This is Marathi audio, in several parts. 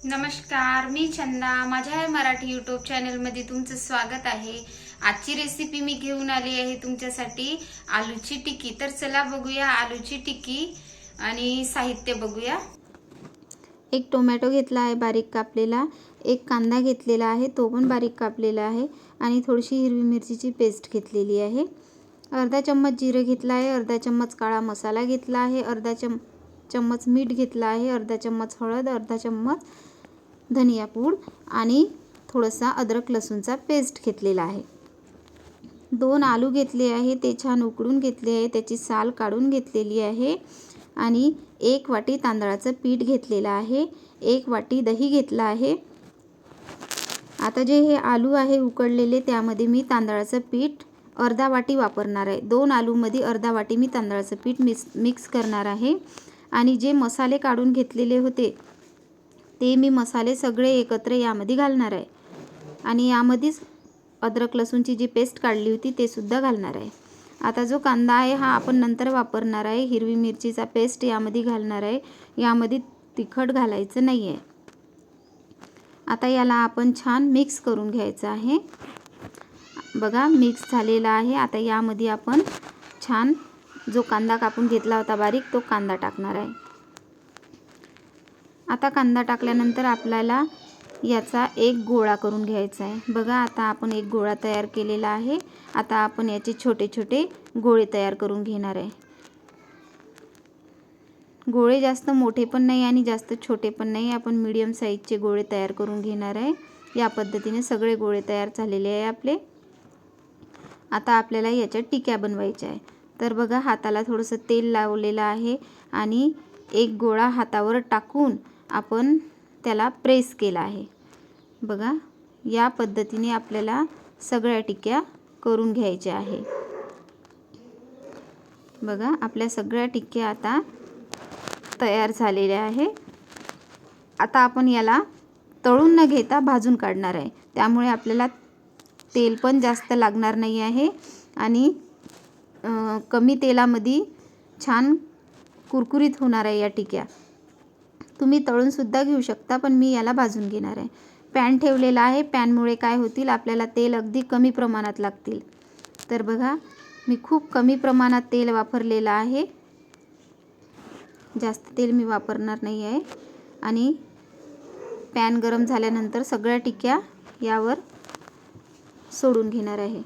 नमस्कार, मी चंदा. माझ्या मराठी यूट्यूब चॅनलमध्ये तुमचं स्वागत आहे. आजची रेसिपी मी घेऊन आली आहे तुमच्यासाठी आलूची टिक्की. तर चला बघूया आलूची टिक्की आणि साहित्य बघूया. एक टोमॅटो घेतला आहे बारीक कापलेला, एक कांदा घेतलेला आहे तो पण बारीक कापलेला आहे आणि थोडीशी हिरवी मिरचीची पेस्ट घेतलेली आहे. अर्धा चम्मच जिरे घेतला आहे, अर्धा चम्मच काळा मसाला घेतला आहे, अर्धा चम्मच मीठ घेतला आहे, अर्धा चम्मच हळद, अर्धा चम्मच धनिया पूड आणि थोडासा अद्रक लसूणचा पेस्ट घेतलेला आहे. 2 आलू घेतले आहे, ते छान उकडून घेतले आहे, त्याची साल काढून घेतलेली आहे आणि 1 वाटी तांदळाचं पीठ घेतलेलं आहे, 1 वाटी दही घेतला आहे. आता जे हे आलू आहे उकडलेले त्यामध्ये मी तांदळाचं पीठ अर्धा वाटी वापरणार आहे. 2 आलूमध्ये अर्धा वाटी मी तांदळाचं पीठ मिक्स करणार आहे आणि जे मसाले काढून घेतलेले होते ते मी मसाले सगळे एकत्र यामध्ये घालणार आहे आणि यामध्येच अद्रक लसूणची जी पेस्ट काढली होती ते सुद्धा घालणार आहे. आता जो कांदा आहे हा आपण नंतर वापरणार आहे. हिरवी मिरचीचा पेस्ट यामध्ये घालणार आहे. यामध्ये तिखट घालायचं नाही आहे. आता याला आपण छान मिक्स करून घ्यायचं आहे. बघा मिक्स झालेला आहे. आता यामध्ये आपण छान जो कांदा कापून घेतला होता बारीक तो कांदा टाकणार आहे. आता कांदा टाकल्यानंतर आपल्याला याचा एक गोळा करून घ्यायचा आहे. बघा आता आपण एक गोळा तयार केलेला आहे. आता आपण याचे छोटे छोटे गोळे तयार करून घेणार आहे. गोळे जास्त मोठे पण नाही आणि जास्त छोटे पण नाही, आपण मीडियम साईजचे गोळे तयार करून घेणार आहे. या पद्धतीने सगळे गोळे तयार झालेले आहे आपले. आता आपल्याला याच्या टिक्या बनवायच्या आहे. तर बघा हाताला थोडंसं तेल लावलेलं आहे आणि एक गोळा हातावर टाकून आपण त्याला प्रेस केला आहे. बघा या पद्धतीने आपल्याला सगळ्या टिक्या करून घ्यायच्या आहे. बघा आपल्या सगळ्या टिक्या आता तयार झालेल्या आहे. आता आपण याला तळून न घेता भाजून काढणार आहे. त्यामुळे आपल्याला तेल पण जास्त लागणार नाही आहे आणि कमी तेलामध्ये छान कुरकुरीत होणार आहे या टिक्या. तुम्ही तळून सुद्धा घेऊ शकता पण मी याला भाजून घेणार आहे. पॅन ठेवलेला आहे. पॅनमुळे काय होतील आपल्याला तेल अगदी कमी प्रमाणात लागतील. तर बघा मी खूप कमी प्रमाणात तेल वापरलेलं आहे. जास्त तेल मी वापरणार नाही आहे आणि पॅन गरम झाल्यानंतर सगळ्या टिक्या यावर सोडून घेणार आहे.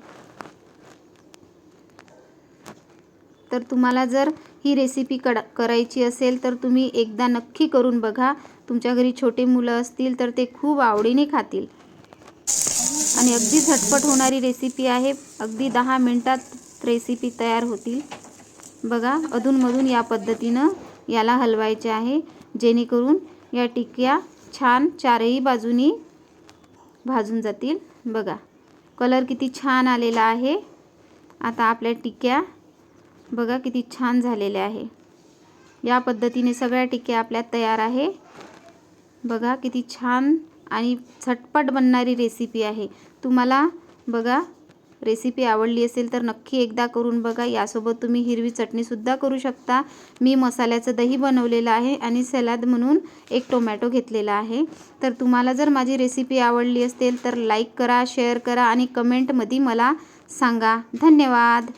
तर तुम्हाला जर ही रेसिपी करायची असेल तर तुम्ही एकदा नक्की करून बघा. तुमच्या घरी छोटे मुलं असतील तर ते खूप आवडीने खातील आणि अगदी झटपट होणारी रेसिपी आहे. अगदी 10 मिनिटात रेसिपी तयार होतील. बघा अधूनमधून या पद्धतीनं याला हलवायचे आहे जेणेकरून या टिक्या छान चारही बाजूनी भाजून जातील. बघा कलर किती छान आलेला आहे. आता आपल्या टिक्या बघा किती छान झालेल्या आहे. या पद्धतीने सगळ्या टिक्या आपल्या तयार आहे. बघा किती छान आणि झटपट बनणारी रेसिपी आहे. तुम्हाला बघा रेसिपी आवडली असेल तर नक्की एकदा करून बघा. यासोबत तुम्ही हिरवी चटणी सुद्धा करू शकता. मी मसाल्याचं दही बनवलेलं आहे आणि सलाद म्हणून एक टोमॅटो घेतलेला आहे. तर तुम्हाला जर माझी रेसिपी आवडली असेल तर लाईक करा, शेअर करा आणि कमेंटमध्ये मला सांगा. धन्यवाद.